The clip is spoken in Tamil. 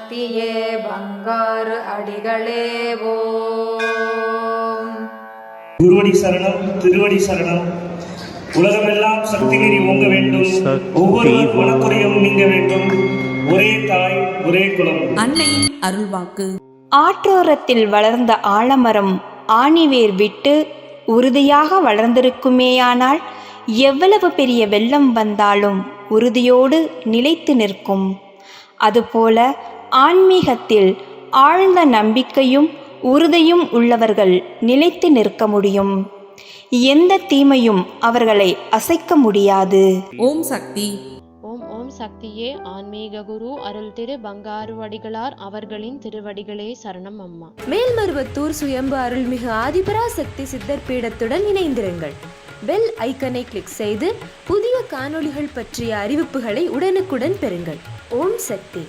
சக்தியே பங்காரு அடிகளே ஓம். குருவடி சரணம், திருவடி சரணம். உலகமெல்லாம் சக்தி நெறி ஓங்க வேண்டும், ஒவ்வொருவர் மனக்குறையும் நீங்க வேண்டும். ஒரே தாய் ஒரே குலம். அன்னையின் அருள்வாக்கு. ஆற்றோரத்தில் வளர்ந்த ஆலமரம் ஆணிவேர் விட்டு உறுதியாக வளர்ந்திருக்குமேயானால் எவ்வளவு பெரிய வெள்ளம் வந்தாலும் உறுதியோடு நிலைத்து நிற்கும். அதுபோல ஆன்மீகத்தில் ஆழ்ந்த நம்பிக்கையும் உறுதியும் உள்ளவர்கள் நிலைத்து நிற்க முடியும். எந்த தீமையும் அவர்களை அசைக்க முடியாது. ஓம் சக்தி. ஓம் ஓம் சக்தியே. ஆன்மீக குரு அருள் திரு பங்காரு அடிகளார் அவர்களின் திருவடிகளே சரணம் அம்மா. மேல்மருவத்தூர் சுயம்பு அருள்மிகு ஆதிபராசக்தி சித்தர் பீடத்துடன் இணைந்திருங்கள். பெல் ஐக்கனை கிளிக் செய்து புதிய காணொளிகள் பற்றிய அறிவிப்புகளை உடனுக்குடன் பெறுங்கள். ஓம் சக்தி.